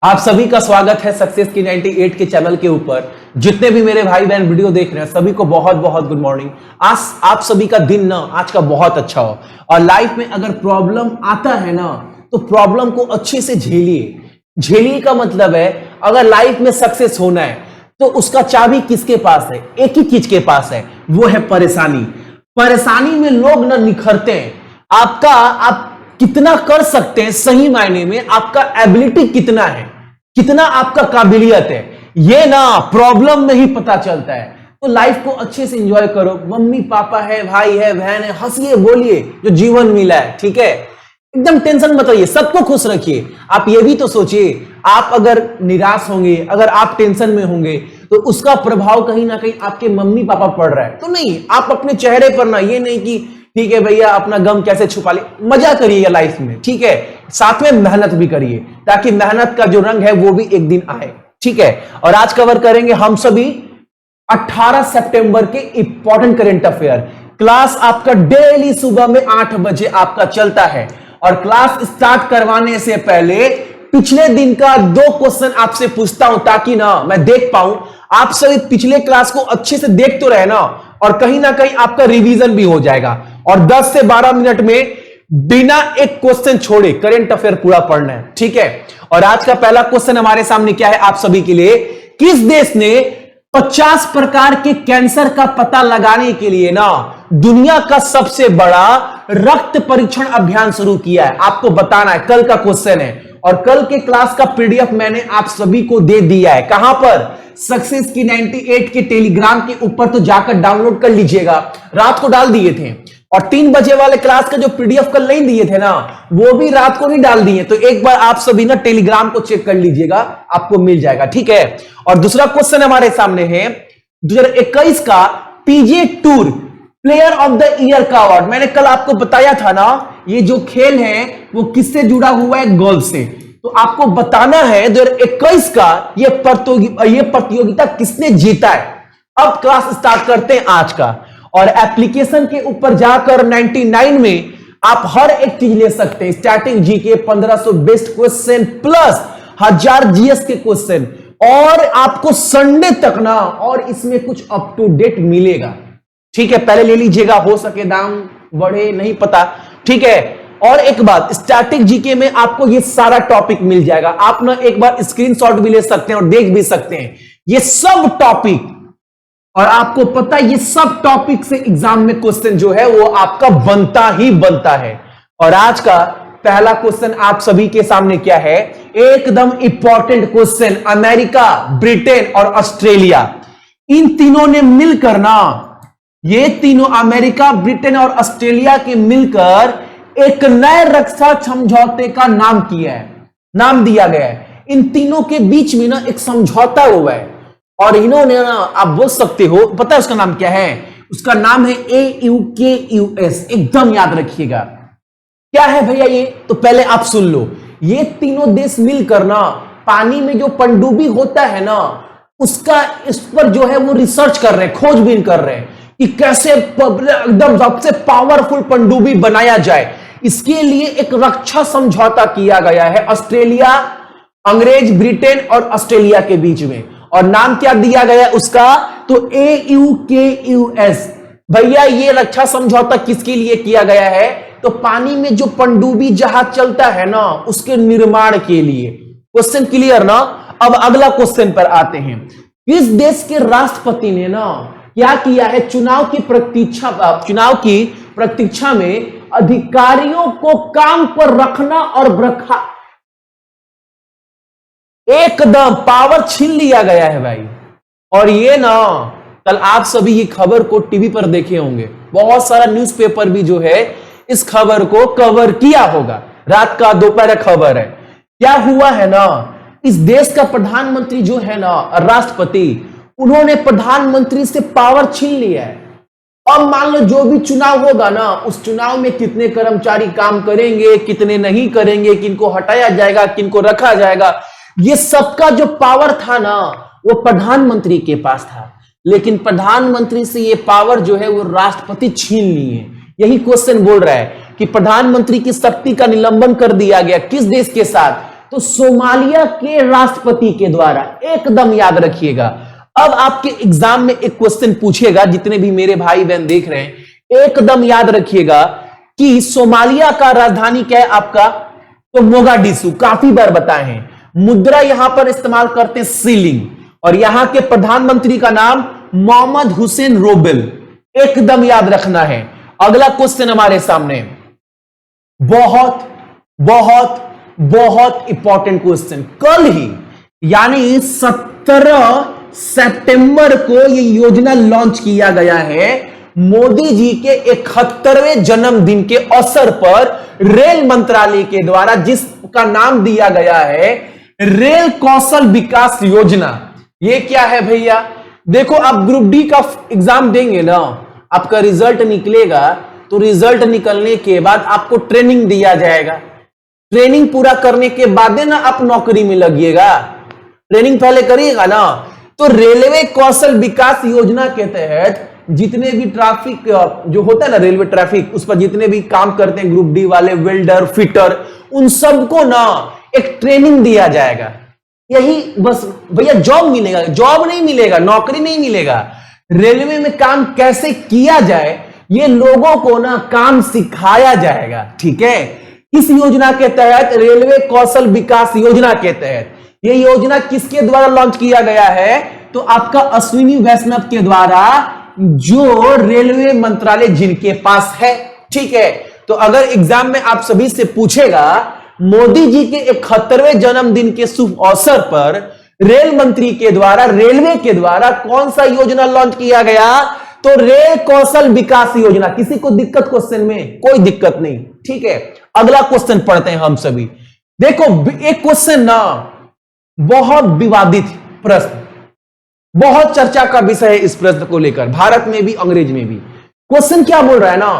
आप सभी का स्वागत है सक्सेस की 98 के चैनल के ऊपर। जितने भी मेरे भाई बहन वीडियो देख रहे हैं सभी को बहुत बहुत गुड मॉर्निंग। आज आप सभी का दिन ना आज का बहुत अच्छा हो। और लाइफ में अगर प्रॉब्लम आता है ना तो प्रॉब्लम को अच्छे से झेलिए। झेलिए का मतलब है अगर लाइफ में सक्सेस होना है तो उसका चाबी किसके पास है? एक ही चीज के पास है, वो है परेशानी। परेशानी में लोग ना निखरते हैं। आप कितना कर सकते हैं, सही मायने में आपका एबिलिटी कितना है, कितना आपका काबिलियत है, ये ना प्रॉब्लम में ही पता चलता है। तो लाइफ को अच्छे से एंजॉय करो। मम्मी पापा है, भाई है, बहन है, हंसिए बोलिए जो जीवन मिला है, ठीक है। एकदम टेंशन मत रहिए, सबको खुश रखिए। आप ये भी तो सोचिए, आप अगर निराश होंगे, अगर आप टेंशन में होंगे तो उसका प्रभाव कहीं ना कहीं आपके मम्मी पापा पड़ रहा है तो नहीं। आप अपने चेहरे पर ना, ये नहीं कि ठीक है भैया अपना गम कैसे छुपा ले, मजा करिए लाइफ में, ठीक है। साथ में मेहनत भी करिए ताकि मेहनत का जो रंग है वो भी एक दिन आए, ठीक है। और आज कवर करेंगे हम सभी 18 सितंबर के इंपॉर्टेंट करंट अफेयर। क्लास आपका डेली सुबह में 8 बजे आपका चलता है और क्लास स्टार्ट करवाने से पहले पिछले दिन का 2 क्वेश्चन आपसे पूछता हूं ताकि ना मैं देख पाऊं आप सभी पिछले क्लास को अच्छे से देख तो रहे ना, और कहीं ना कहीं आपका रिवीजन भी हो जाएगा। और 10 से 12 मिनट में बिना एक क्वेश्चन छोड़े करंट अफेयर पूरा पढ़ना है, ठीक है। और आज का पहला क्वेश्चन हमारे सामने क्या है आप सभी के लिए? किस देश ने 50 प्रकार के कैंसर का पता लगाने के लिए ना दुनिया का सबसे बड़ा रक्त परीक्षण अभियान शुरू किया है? आपको बताना है, कल का क्वेश्चन है। और कल के क्लास का पीडीएफ मैंने आप सभी को दे दिया है। कहां पर? सक्सेस की 98 के टेलीग्राम के ऊपर तो जाकर डाउनलोड कर लीजिएगा। रात को डाल दिए थे। और 3 बजे वाले क्लास का जो पीडीएफ कल नहीं दिए थे ना, वो भी रात को नहीं डाल दिए। तो एक बार आप सभी ना टेलीग्राम को चेक कर लीजिएगा, आपको मिल जाएगा, ठीक है। और दूसरा क्वेश्चन हमारे सामने है 2021 का PJ tour player of the year का अवार्ड। मैंने कल आपको बताया था ना, ये जो खेल है वो किससे जुड़ा हुआ है? गोल्फ से। तो आपको बताना है 2021 का ये प्रतियोगिता किसने जीता है। अब क्लास स्टार्ट करते हैं आज का। और एप्लीकेशन के ऊपर जाकर 99 में आप हर एक चीज ले सकते हैं। Starting GK 1500 best question plus 1000 GS के क्वेश्चन, और आपको संडे तक ना और इसमें कुछ अप टू डेट मिलेगा, ठीक है। पहले ले लीजिएगा, हो सके दाम बढ़े नहीं पता, ठीक है। और एक बात, स्टैटिक जीके में आपको ये सारा टॉपिक मिल जाएगा। आप ना एक बार स्क्रीनशॉट भी ले सकते हैं और देख भी सकते हैं ये सब टॉपिक। और आपको पता है ये सब टॉपिक से एग्जाम में क्वेश्चन जो है वो आपका बनता ही बनता है। और आज का पहला क्वेश्चन आप सभी के सामने क्या है? एकदम इंपॉर्टेंट क्वेश्चन। अमेरिका, ब्रिटेन और ऑस्ट्रेलिया, इन तीनों ने मिलकर ना, ये तीनों अमेरिका, ब्रिटेन और ऑस्ट्रेलिया के मिलकर एक नए रक्षा समझौते का नाम किया है, नाम दिया गया है। इन तीनों के बीच में ना एक समझौता हुआ है और इन्होंने ना, आप बोल सकते हो, पता है उसका नाम क्या है? उसका नाम है AUKUS। एकदम याद रखिएगा क्या है भैया ये, तो पहले आप सुन लो। ये तीनों देश मिलकर ना पानी में जो पनडुब्बी होता है ना उसका, इस पर जो है वो रिसर्च कर रहे हैं, खोजबीन कर रहे हैं कि कैसे एकदम सबसे पावरफुल पनडुब्बी बनाया जाए। इसके लिए एक रक्षा समझौता किया गया है ऑस्ट्रेलिया, अंग्रेज, ब्रिटेन और ऑस्ट्रेलिया के बीच में। और नाम क्या दिया गया उसका? तो AUKUS। भैया ये रक्षा समझौता किसके लिए किया गया है? तो पानी में जो पनडुब्बी जहाज चलता है ना उसके निर्माण के लिए। क्वेश्चन क्लियर ना? अब अगला क्वेश्चन पर आते हैं। किस देश के राष्ट्रपति ने ना क्या किया है? चुनाव की प्रतीक्षा में अधिकारियों को काम पर रखना और एकदम पावर छीन लिया गया है भाई। और ये ना कल आप सभी ये खबर को टीवी पर देखे होंगे, बहुत सारा न्यूज़पेपर भी जो है इस खबर को कवर किया होगा। रात का दोपहर खबर है। क्या हुआ है ना, इस देश का प्रधानमंत्री जो है ना, राष्ट्रपति, उन्होंने प्रधानमंत्री से पावर छीन लिया है। अब मान लो जो भी चुनाव होगा ना, उस चुनाव में कितने कर्मचारी काम करेंगे, कितने नहीं करेंगे, किनको हटाया जाएगा, किनको रखा जाएगा, ये सबका जो पावर था ना वो प्रधानमंत्री के पास था। लेकिन प्रधानमंत्री से ये पावर जो है वो राष्ट्रपति छीन लिए है। यही क्वेश्चन बोल रहा है कि प्रधानमंत्री की शक्ति का निलंबन कर दिया गया। किस देश के साथ? तो सोमालिया के राष्ट्रपति के द्वारा, एकदम याद रखिएगा। अब आपके एग्जाम में एक क्वेश्चन पूछेगा, जितने भी मेरे भाई बहन देख रहे हैं एकदम याद रखिएगा कि सोमालिया का राजधानी क्या है आपका, तो मोगाडिशु, काफी बार बताए हैं। मुद्रा यहां पर इस्तेमाल करते हैं सीलिंग, और यहां के प्रधानमंत्री का नाम मोहम्मद हुसैन रोबेल, एकदम याद रखना है। अगला क्वेश्चन हमारे सामने, बहुत बहुत बहुत इंपॉर्टेंट क्वेश्चन, कल ही यानी 17 सितंबर को यह योजना लॉन्च किया गया है। मोदी जी के 71वें जन्मदिन के अवसर पर रेल मंत्रालय के द्वारा, जिसका नाम दिया गया है रेल कौशल विकास योजना। ये क्या है भैया, देखो आप ग्रुप डी का एग्जाम देंगे ना, आपका रिजल्ट निकलेगा, तो रिजल्ट निकलने के बाद आपको ट्रेनिंग दिया जाएगा। ट्रेनिंग पूरा करने के बाद ना आप नौकरी में लगिएगा, ट्रेनिंग पहले करिएगा ना। तो रेलवे कौशल विकास योजना के तहत जितने भी ट्रैफिक जो होता है ना, रेलवे ट्रैफिक, उस पर जितने भी काम करते हैं ग्रुप डी वाले, वेल्डर, फिटर, उन सबको ना एक ट्रेनिंग दिया जाएगा। यही बस भैया, जॉब मिलेगा, जॉब नहीं मिलेगा, नौकरी नहीं मिलेगा, रेलवे में काम कैसे किया जाए ये लोगों को ना काम सिखाया जाएगा। ठीक है, इस योजना के तहत, रेलवे कौशल विकास योजना के तहत, ये योजना किसके द्वारा लॉन्च किया गया है, तो आपका अश्विनी वैष्णव के द्वारा, जो रेलवे मंत्रालय जिनके पास है। ठीक है, तो अगर एग्जाम में आप सभी से पूछेगा मोदी जी के 71वें जन्मदिन के शुभ अवसर पर रेल मंत्री के द्वारा, रेलवे के द्वारा कौन सा योजना लॉन्च किया गया, तो रेल कौशल विकास योजना। किसी को दिक्कत क्वेश्चन में? कोई दिक्कत नहीं। ठीक है, अगला क्वेश्चन पढ़ते हैं हम सभी। देखो एक क्वेश्चन ना बहुत विवादित प्रश्न, बहुत चर्चा का विषय है इस प्रश्न को लेकर, भारत में भी अंग्रेज में भी। क्वेश्चन क्या बोल रहा है ना,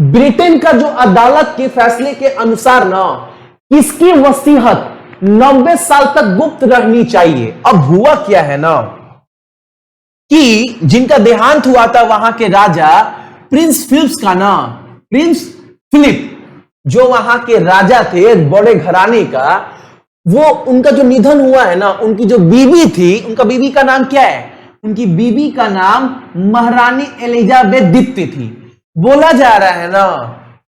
ब्रिटेन का जो अदालत के फैसले के अनुसार ना इसकी वसीयत 90 साल तक गुप्त रहनी चाहिए। अब हुआ क्या है ना कि जिनका देहांत हुआ था वहां के राजा प्रिंस फिलिप्स का ना, प्रिंस फिलिप जो वहां के राजा थे बड़े घराने का, वो उनका जो निधन हुआ है ना, उनकी जो बीबी थी, उनका बीबी का नाम क्या है, उनकी बीबी का नाम महारानी एलिजाबेथ द्वितीय थी। बोला जा रहा है ना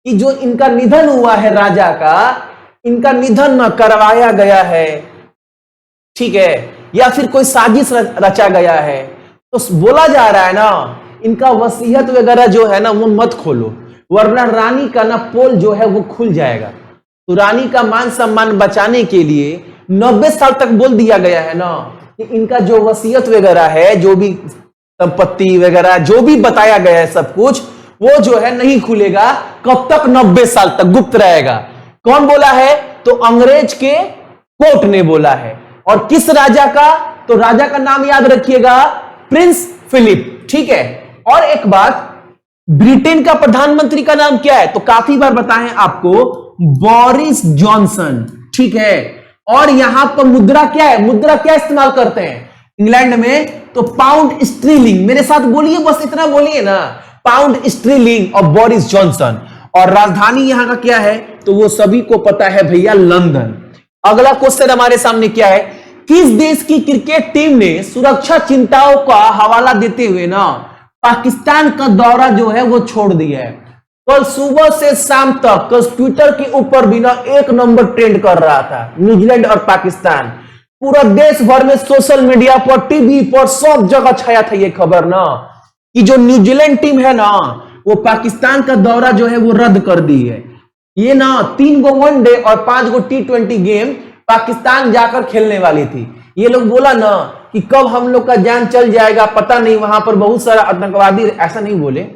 कि जो इनका निधन हुआ है राजा का, इनका निधन न करवाया गया है, ठीक है, या फिर कोई साजिश रचा गया है। तो बोला जा रहा है ना इनका वसीयत वगैरह जो है ना वो मत खोलो, वरना रानी का ना पोल जो है वो खुल जाएगा। तो रानी का मान सम्मान बचाने के लिए 90 साल तक बोल दिया गया है ना कि इनका जो वसीयत वगैरह है, जो भी संपत्ति वगैरह जो भी बताया गया है सब कुछ, वो जो है नहीं खुलेगा। कब तक? 90 साल तक गुप्त रहेगा। कौन बोला है? तो अंग्रेज के कोर्ट ने बोला है। और किस राजा का? तो राजा का नाम याद रखिएगा, प्रिंस फिलिप। ठीक है, और एक बात, ब्रिटेन का प्रधानमंत्री का नाम क्या है? तो काफी बार बताएं आपको, बोरिस जॉनसन। ठीक है, और यहां पर मुद्रा क्या है? मुद्रा क्या इस्तेमाल करते हैं इंग्लैंड में? तो पाउंड स्ट्रीलिंग। मेरे साथ बोलिए, बस इतना बोलिए ना, पाउंड स्ट्रीलिंग और बोरिस जॉनसन। और राजधानी यहां का क्या है? तो वो सभी को पता है भैया, लंदन। अगला क्वेश्चन हमारे सामने क्या है, किस देश की क्रिकेट टीम ने सुरक्षा चिंताओं का हवाला देते हुए ना पाकिस्तान का दौरा जो है वो छोड़ दिया है? कल सुबह से शाम तक कल ट्विटर के ऊपर भी ना 1 नंबर ट्रेंड कर रहा था, न्यूजीलैंड और पाकिस्तान। पूरा देश भर में सोशल मीडिया पर, टीवी पर, सब जगह छाया था ये खबर ना कि जो न्यूजीलैंड टीम है ना वो पाकिस्तान का दौरा जो है वो रद्द कर दी है। ये ना 3 गो वनडे और 5 गो T20 गेम पाकिस्तान जाकर खेलने वाली थी। ये लोग बोला ना कि कब हम लोग का जान चल जाएगा पता नहीं, वहां पर बहुत सारा आतंकवादी, ऐसा नहीं बोले,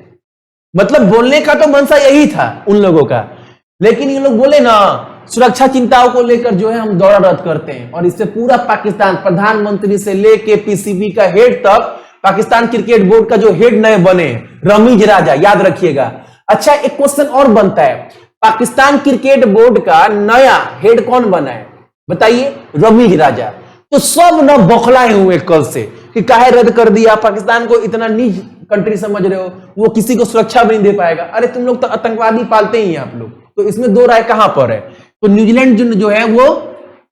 मतलब बोलने का तो मनसा यही था उन लोगों का, लेकिन ये लोग बोले ना सुरक्षा चिंताओं को लेकर जो है हम दौरा रद्द करते हैं। और इससे पूरा पाकिस्तान, प्रधानमंत्री से लेके पीसीबी का हेड तक, पाकिस्तान क्रिकेट बोर्ड का जो हेड नए बने रमीज राजा, याद रखिएगा। अच्छा, एक क्वेश्चन और बनता है, पाकिस्तान क्रिकेट बोर्ड का नया हेड कौन बना है बताइए? रमीज राजा। तो सब न बौखलाए हुए कल से कि काहे रद्द कर दिया, पाकिस्तान को इतना नीच कंट्री समझ रहे हो, वो किसी को सुरक्षा भी नहीं दे पाएगा। अरे तुम लोग तो आतंकवादी पालते ही हैं आप लोग, तो इसमें दो राय कहां पर है? तो न्यूजीलैंड जो है वो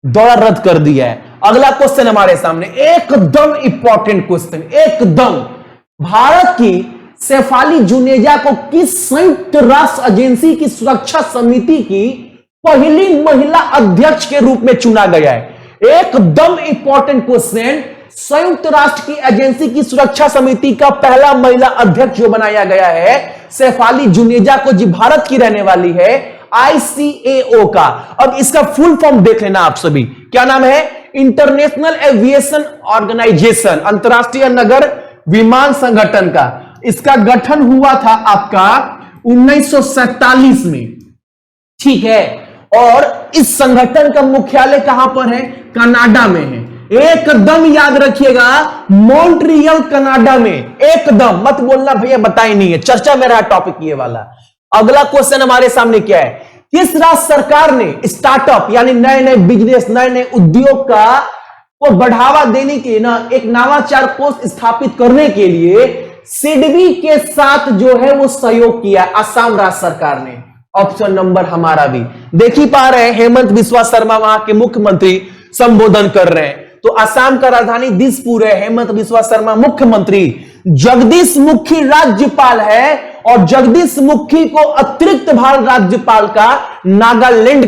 दौरा रद्द कर दिया है। अगला क्वेश्चन हमारे सामने एकदम इंपॉर्टेंट क्वेश्चन, एकदम। भारत की शेफाली जुनेजा को किस संयुक्त राष्ट्र एजेंसी की सुरक्षा समिति की पहली महिला अध्यक्ष के रूप में चुना गया है? एकदम इंपॉर्टेंट क्वेश्चन। संयुक्त राष्ट्र की एजेंसी की सुरक्षा समिति का पहला महिला अध्यक्ष जो बनाया गया है शेफाली जुनेजा को, जी भारत की रहने वाली है, ICAO का। अब इसका फुल फॉर्म देख लेना आप सभी, क्या नाम है? इंटरनेशनल एविएशन ऑर्गेनाइजेशन, अंतरराष्ट्रीय नगर विमान संगठन का। इसका गठन हुआ था आपका 1947 में, ठीक है। और इस संगठन का मुख्यालय कहां पर है? कनाडा में है। एकदम याद रखिएगा, मॉन्ट्रियल कनाडा में। एकदम मत बोलना भैया बता ही नहीं है, चर्चा में रहा टॉपिक ये वाला। अगला क्वेश्चन हमारे सामने क्या है? किस राज्य सरकार ने स्टार्टअप यानी नए नए बिजनेस, नए नए उद्योग का को बढ़ावा देने के लिए ना एक नवाचार कोष स्थापित करने के लिए सिडबी के साथ जो है वो सहयोग किया? असम राज्य सरकार ने। ऑप्शन नंबर हमारा भी देख ही पा रहे हैं, हेमंत बिस्वा शर्मा वहां के मुख्यमंत्री संबोधन कर रहे हैं। तो असम का राजधानी दिसपुर है, हेमंत बिस्वा शर्मा मुख्यमंत्री, जगदीश मुखी राज्यपाल है, और जगदीश मुखी को अतिरिक्त भारत राज्यपाल का नागालैंड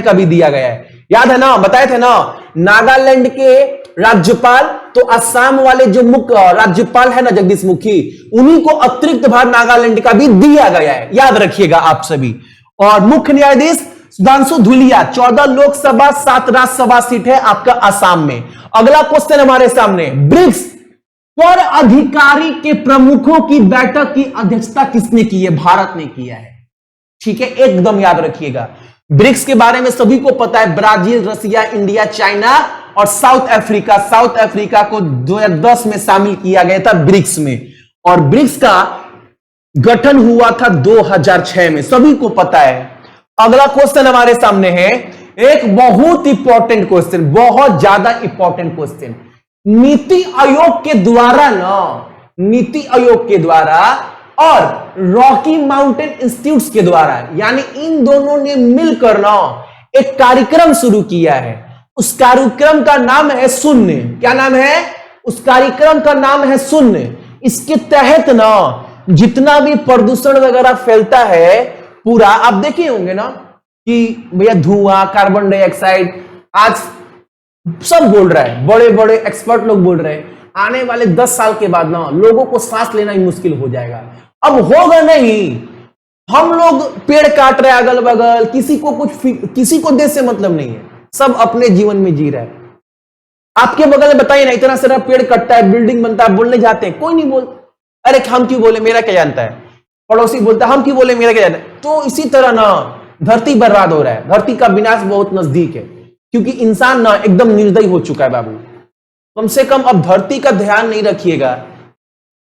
का भी दिया गया है। याद है ना, बताए थे ना, नागालैंड के राज्यपाल, तो असम वाले जो मुख्य राज्यपाल है ना जगदीश मुखी, उन्हीं को अतिरिक्त भार नागालैंड का भी दिया गया है, याद रखिएगा आप सभी। और मुख्य न्यायाधीश सुधांशु धुलिया, 14 लोकसभा 7 राज्यसभा सीट है आपका असम में। अगला क्वेश्चन हमारे सामने, ब्रिक्स कर अधिकारी के प्रमुखों की बैठक की अध्यक्षता किसने की है? भारत ने किया है, ठीक है, एकदम याद रखिएगा। ब्रिक्स के बारे में सभी को पता है, ब्राजील, रसिया, इंडिया, चाइना और साउथ अफ्रीका। साउथ अफ्रीका को 2010 में शामिल किया गया था ब्रिक्स में, और ब्रिक्स का गठन हुआ था 2006 में, सभी को पता है। अगला क्वेश्चन हमारे सामने है, एक बहुत इंपॉर्टेंट क्वेश्चन, बहुत ज्यादा इंपॉर्टेंट क्वेश्चन। नीति आयोग के द्वारा नीति आयोग के द्वारा और रॉकी माउंटेन इंस्टीट्यूट के द्वारा, यानी इन दोनों ने मिलकर एक कार्यक्रम शुरू किया है। उस कार्यक्रम का नाम है शून्य। क्या नाम है? उस कार्यक्रम का नाम है शून्य। इसके तहत जितना भी प्रदूषण वगैरह फैलता है पूरा, आप देखे होंगे ना कि भैया धुआं, कार्बन डाइऑक्साइड, आज सब बोल रहा है, बड़े बड़े एक्सपर्ट लोग बोल रहे हैं आने वाले 10 साल के बाद लोगों को सांस लेना ही मुश्किल हो जाएगा। अब होगा नहीं, हम लोग पेड़ काट रहे हैं अगल बगल, किसी को देश से मतलब नहीं है, सब अपने जीवन में जी रहा है। आपके बगल में बताइए ना, इतना सारा पेड़ कटता है, बिल्डिंग बनता है, बोलने जाते हैं, कोई नहीं बोलता, अरे हम क्यों बोले, मेरा क्या जानता है। पड़ोसी बोलता है हम क्यों बोले, मेरा क्या जानता है। तो इसी तरह धरती बर्बाद हो रहा है, धरती का विनाश बहुत नजदीक है, क्योंकि इंसान एकदम निर्दयी हो चुका है बाबू। कम से कम अब धरती का ध्यान नहीं रखिएगा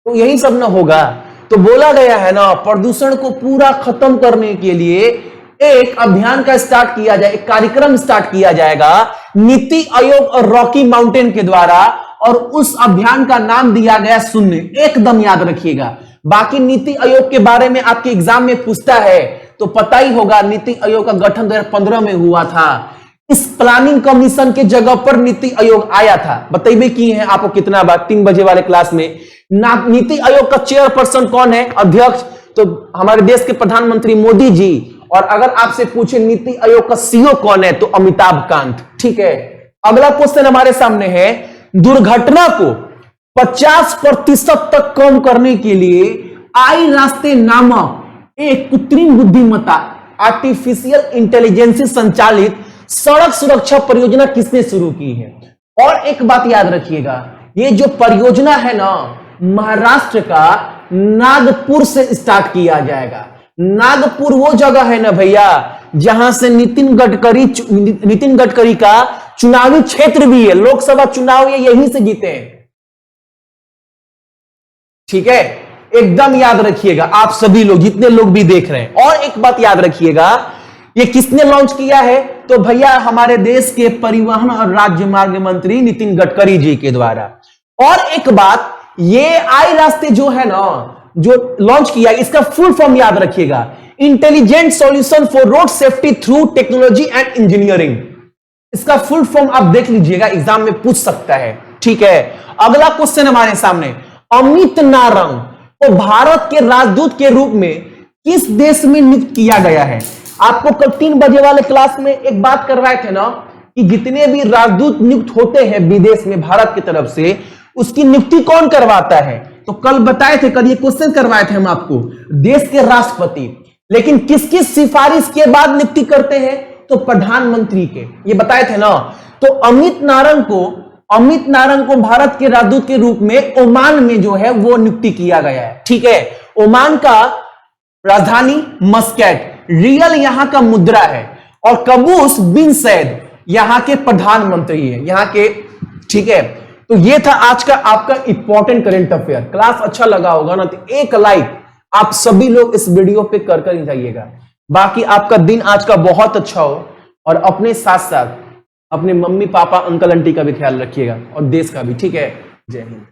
तो यही सब होगा। तो बोला गया है प्रदूषण को पूरा खत्म करने के लिए एक अभियान का स्टार्ट किया जाए, एक कार्यक्रम स्टार्ट किया जाएगा नीति आयोग और रॉकी माउंटेन के द्वारा, और उस अभियान का नाम दिया गया शून्य। एकदम याद रखिएगा। बाकी नीति आयोग के बारे में आपके एग्जाम में पूछता है तो पता ही होगा, नीति आयोग का गठन 2015 में हुआ था। इस प्लानिंग कमीशन के जगह पर नीति आयोग आया था। बताइए की है आपको कितना बार 3 बजे वाले क्लास में। नीति आयोग का चेयरपर्सन कौन है, अध्यक्ष? तो हमारे देश के प्रधानमंत्री मोदी जी। और अगर आपसे पूछे नीति आयोग का सीईओ कौन है, तो अमिताभ कांत। ठीक है, अगला क्वेश्चन हमारे सामने है, दुर्घटना को 50% तक कम करने के लिए आई रास्ते नामक एक कृत्रिम बुद्धिमत्ता आर्टिफिशियल इंटेलिजेंस संचालित सड़क सुरक्षा परियोजना किसने शुरू की है? और एक बात याद रखिएगा, ये जो परियोजना है महाराष्ट्र का नागपुर से स्टार्ट किया जाएगा। नागपुर वो जगह है भैया जहां से नितिन गडकरी का चुनावी क्षेत्र भी है, लोकसभा चुनाव ये यहीं से जीते हैं। ठीक है, एकदम याद रखिएगा आप सभी लोग, जितने लोग भी देख रहे हैं। और एक बात याद रखिएगा, ये किसने लॉन्च किया है? तो भैया हमारे देश के परिवहन और राजमार्ग मंत्री नितिन गडकरी जी के द्वारा। और एक बात, ये आई रास्ते जो है जो लॉन्च किया, इसका फुल फॉर्म याद रखिएगा, intelligent solution for road safety through technology and engineering. इसका फुल फॉर्म आप देख लीजिएगा, एग्जाम में पूछ सकता है। ठीक है, अगला क्वेश्चन हमारे सामने, अमित नारंग को भारत के राजदूत के रूप में किस देश में नियुक्त किया गया है? आपको कल 3 बजे वाले क्लास में एक बात करवाए थे ना कि जितने भी राजदूत नियुक्त होते हैं विदेश में भारत की तरफ से, उसकी नियुक्ति कौन करवाता है? तो कल बताए थे, कल ये क्वेश्चन करवाए थे हम आपको, देश के राष्ट्रपति। लेकिन किसकी सिफारिश के बाद नियुक्ति करते हैं? तो प्रधानमंत्री के, ये बताए थे ना। तो अमित नारंग को भारत के राजदूत के रूप में ओमान में जो है वो नियुक्ति किया गया है। ठीक है, ओमान का राजधानी मस्कट, रियल यहां का मुद्रा है, और कबूस बिन सैद यहां के प्रधानमंत्री है, यहां के। ठीक है, तो ये था आज का आपका इंपॉर्टेंट करंट अफेयर। क्लास अच्छा लगा होगा ना तो एक लाइक आप सभी लोग इस वीडियो पे कर ही जाइएगा। बाकी आपका दिन आज का बहुत अच्छा हो, और अपने साथ साथ अपने मम्मी पापा अंकल आंटी का भी ख्याल रखिएगा, और देश का भी। ठीक है, जय हिंद।